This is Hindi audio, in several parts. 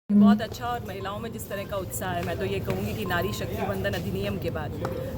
बहुत अच्छा और महिलाओं में जिस तरह का उत्साह है, मैं तो ये कहूँगी कि नारी शक्ति वंदन अधिनियम के बाद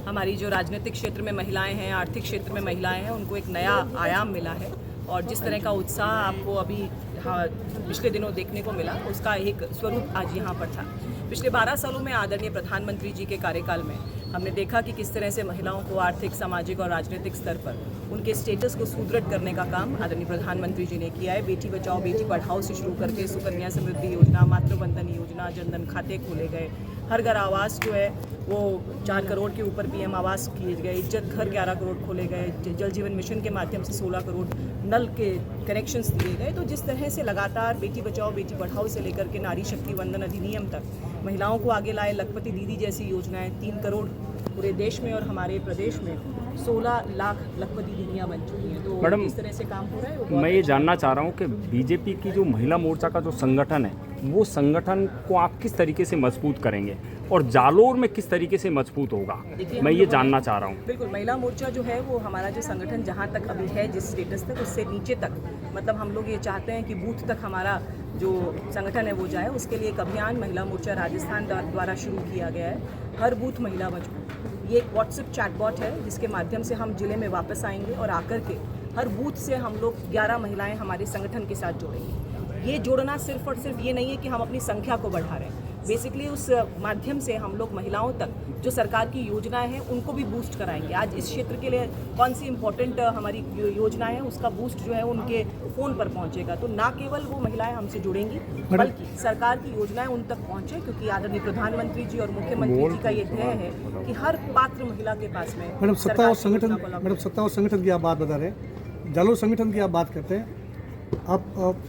हमारी जो राजनीतिक क्षेत्र में महिलाएं हैं, आर्थिक क्षेत्र में महिलाएं हैं, उनको एक नया आयाम मिला है। और जिस तरह का उत्साह आपको अभी पिछले दिनों देखने को मिला, उसका एक स्वरूप आज यहाँ पर था। पिछले 12 सालों में आदरणीय प्रधानमंत्री जी के कार्यकाल में हमने देखा कि किस तरह से महिलाओं को आर्थिक, सामाजिक और राजनीतिक स्तर पर उनके स्टेटस को सुदृढ़ करने का काम आदरणीय प्रधानमंत्री जी ने किया है। बेटी बचाओ बेटी पढ़ाओ से शुरू करके सुकन्या समृद्धि योजना, मातृवंदन योजना, जनधन खाते खोले गए, हर घर आवास जो है वो 4 करोड़ के ऊपर पीएम आवास किए गए, इज्जत घर 11 करोड़ खोले गए, जल जीवन मिशन के माध्यम से 16 करोड़ नल के कनेक्शंस दिए गए। तो जिस तरह से लगातार बेटी बचाओ बेटी पढ़ाओ से लेकर के नारी शक्ति वंदन अधिनियम तक महिलाओं को आगे लाए, लखपति दीदी जैसी योजनाएं 3 करोड़ पूरे देश में और हमारे प्रदेश में 16 लाख लखपति दीदियाँ बन चुकी हैं। तो मैडम, इस तरह से काम हो रहा है। मैं ये जानना चाह रहा हूँ कि बीजेपी की जो महिला मोर्चा का जो संगठन है, वो संगठन को आप किस तरीके से मजबूत करेंगे और जालोर में किस तरीके से मजबूत होगा, मैं ये जानना चाह रहा हूँ। बिल्कुल, महिला मोर्चा जो है वो हमारा जो संगठन जहाँ तक अभी है, जिस स्टेटस तक, उससे नीचे तक, मतलब हम लोग ये चाहते हैं कि बूथ तक हमारा जो संगठन है वो जाए। उसके लिए एक अभियान महिला मोर्चा राजस्थान द्वारा शुरू किया गया है, हर बूथ महिला मजबूत। ये एक व्हाट्सएप चैटबॉट है जिसके माध्यम से हम जिले में वापस आएंगे और आकर के हर बूथ से हम लोग 11 महिलाएं हमारे संगठन के साथ जोड़ेंगे। ये जोड़ना सिर्फ और सिर्फ ये नहीं है कि हम अपनी संख्या को बढ़ा रहे हैं, बेसिकली उस माध्यम से हम लोग महिलाओं तक जो सरकार की योजनाएं हैं उनको भी बूस्ट कराएंगे। आज इस क्षेत्र के लिए कौन सी इंपॉर्टेंट हमारी योजना है, उसका बूस्ट जो है उनके फ़ोन पर पहुंचेगा। तो ना केवल वो महिलाएं हमसे जुड़ेंगी, बल्कि सरकार की योजनाएं उन तक पहुंचे, क्योंकि आदरणीय प्रधानमंत्री जी और मुख्यमंत्री जी का ये ध्येय है कि हर पात्र महिला के पास में। मैडम, सत्ता और संगठन की आप बात बता रहे हैं, जालोर संगठन की आप बात करते हैं। आप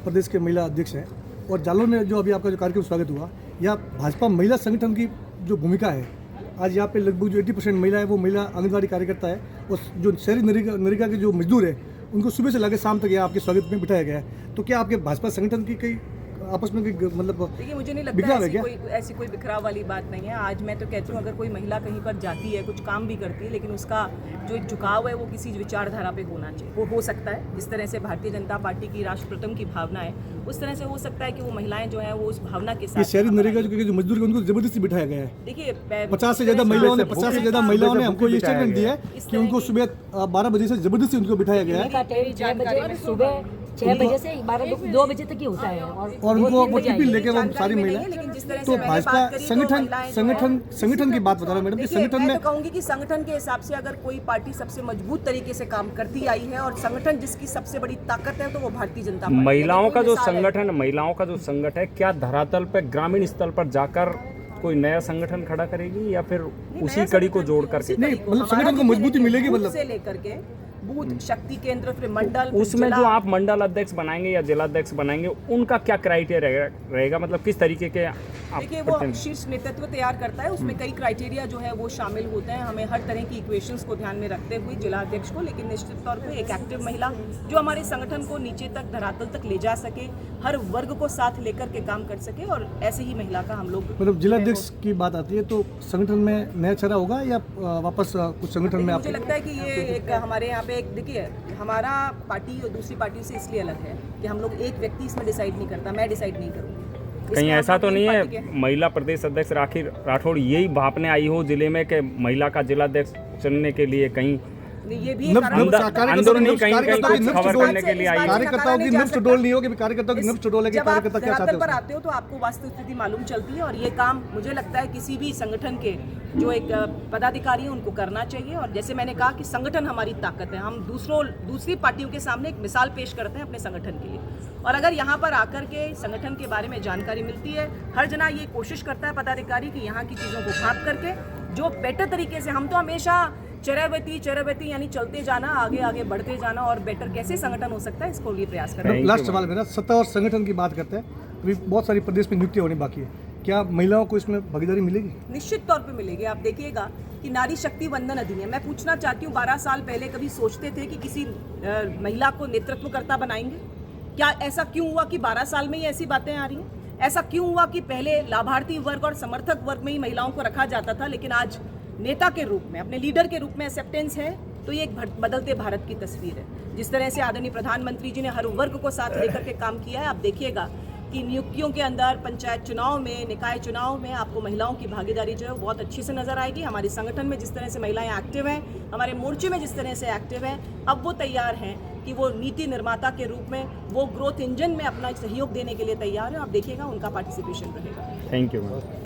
प्रदेश के महिला अध्यक्ष हैं और जालोर में जो अभी आपका जो कार्यक्रम स्वागत हुआ, या भाजपा महिला संगठन की जो भूमिका है, आज यहाँ पे लगभग जो 80% महिला है वो महिला आंगनबाड़ी कार्यकर्ता है, और जो शहरी नरेगा के जो मजदूर है उनको सुबह से लेकर शाम तक यहाँ आपके स्वागत में बिठाया गया है। तो क्या आपके भाजपा संगठन की कई आपस में मतलब, देखिए, मुझे नहीं लगता ऐसी कोई बिखराव वाली बात नहीं है। आज मैं तो कहती हूँ, अगर कोई महिला कहीं पर जाती है, कुछ काम भी करती है, लेकिन उसका जो एक झुकाव है वो किसी विचारधारा पे होना चाहिए। वो हो सकता है जिस तरह से भारतीय जनता पार्टी की राष्ट्र प्रथम की भावना है, उस तरह से हो सकता है कि वो महिलाएं जो है वो उस भावना के साथ। शहरी नरेगा जो मजदूर है उनको जबरदस्ती बिठाया गया है। देखिए, 50 से ज्यादा महिलाओं ने हमको ये स्टेटमेंट दिया है कि उनको सुबह 12 बजे से जबरदस्ती उनको बिठाया गया है। सुबह 6 बजे से 2 बजे तक ही होता है, और उनको ओटीपी लेके वो सारी महिला। तो भाजपा संगठन की बात बता रहा हूं मैडम, संगठन में कहूंगी कि संगठन के हिसाब से अगर कोई पार्टी सबसे मजबूत तरीके से काम करती आई है और संगठन जिसकी सबसे बड़ी ताकत है, तो वो भारतीय जनता पार्टी। महिलाओं का जो संगठन है, क्या धरातल पर ग्रामीण स्तर पर जाकर कोई नया संगठन खड़ा करेगी या फिर उसी कड़ी को जोड़ करके? नहीं, मतलब संगठन को मजबूती मिलेगी, मतलब से लेकर के बूथ, शक्ति केंद्र, फिर मंडल, उसमें जो आप मंडल अध्यक्ष बनाएंगे या जिला अध्यक्ष बनाएंगे, उनका क्या क्राइटेरिया रहेगा, मतलब किस तरीके के? देखिए, वो शीर्ष नेतृत्व तैयार करता है, उसमें कई क्राइटेरिया जो है वो शामिल होते हैं। हमें हर तरह की इक्वेशंस को ध्यान में रखते हुए जिला अध्यक्ष को, लेकिन निश्चित तौर पे एक एक्टिव महिला जो हमारे संगठन को नीचे तक, धरातल तक ले जा सके, हर वर्ग को साथ लेकर के काम कर सके, और ऐसे ही महिला का हम लोग। मतलब जिला अध्यक्ष की बात आती है तो संगठन में नया चेहरा होगा या वापस कुछ संगठन में? मुझे लगता है कि ये एक हमारे यहाँ पे एक, देखिए, हमारा पार्टी और दूसरी पार्टी से इसलिए अलग है कि हम लोग एक व्यक्ति इसमें डिसाइड नहीं करता, मैं डिसाइड नहीं करूँगी। कहीं ऐसा तो नहीं है महिला प्रदेश अध्यक्ष राखी राठौड़ यही भापने आई हो जिले में कि महिला का जिला अध्यक्ष चुनने के लिए कहीं ये भी अंदरूनी कहीं खबर करने के लिए आई? कार्यकर्ताओं की नब्ज टटोल नहीं हो कि कार्यकर्ताओं की नब्ज टटोल है कि कार्यकर्ता क्या चाहते हैं। पर आते हो तो आपको वास्तविक स्थिति मालूम चलती है, और ये काम मुझे लगता है किसी भी संगठन के जो एक पदाधिकारी है उनको करना चाहिए। और जैसे मैंने कहा कि संगठन हमारी ताकत है, हम दूसरी पार्टियों के सामने एक मिसाल पेश करते हैं अपने संगठन के लिए। और अगर यहाँ पर आकर के संगठन के बारे में जानकारी मिलती है, हर जना ये कोशिश करता है पदाधिकारी कि यहाँ की चीज़ों को भाप करके जो बेटर तरीके से, हम तो हमेशा चरबती यानी चलते जाना, आगे बढ़ते जाना, और बेटर कैसे संगठन हो सकता है इसको लिए प्रयास कर रहे हैं। लास्ट सवाल मेरा, सत्ता और संगठन की बात करते हैं, अभी बहुत सारी प्रदेश में नियुक्तियां होनी बाकी है, क्या महिलाओं को इसमें भागीदारी मिलेगी? निश्चित तौर पे मिलेगी। आप देखिएगा कि नारी शक्ति वंदन अधिनियम, मैं पूछना चाहती हूँ, 12 साल पहले कभी सोचते थे कि किसी महिला को नेतृत्वकर्ता बनाएंगे? क्या ऐसा क्यों हुआ कि 12 साल में ही ऐसी बातें आ रही हैं? ऐसा क्यों हुआ कि पहले लाभार्थी वर्ग और समर्थक वर्ग में ही महिलाओं को रखा जाता था, लेकिन आज नेता के रूप में, अपने लीडर के रूप में एक्सेप्टेंस है? तो ये एक बदलते भारत की तस्वीर है। जिस तरह से आदरणीय प्रधानमंत्री जी ने हर वर्ग को साथ लेकर के काम किया है, आप देखिएगा कि नियुक्तियों के अंदर, पंचायत चुनाव में, निकाय चुनाव में आपको महिलाओं की भागीदारी जो है वो बहुत अच्छी से नजर आएगी। हमारे संगठन में जिस तरह से महिलाएं एक्टिव हैं, हमारे मोर्चे में जिस तरह से एक्टिव हैं, अब वो तैयार हैं कि वो नीति निर्माता के रूप में, वो ग्रोथ इंजन में अपना सहयोग देने के लिए तैयार है। आप देखिएगा उनका पार्टिसिपेशन रहेगा। Thank you ma'am.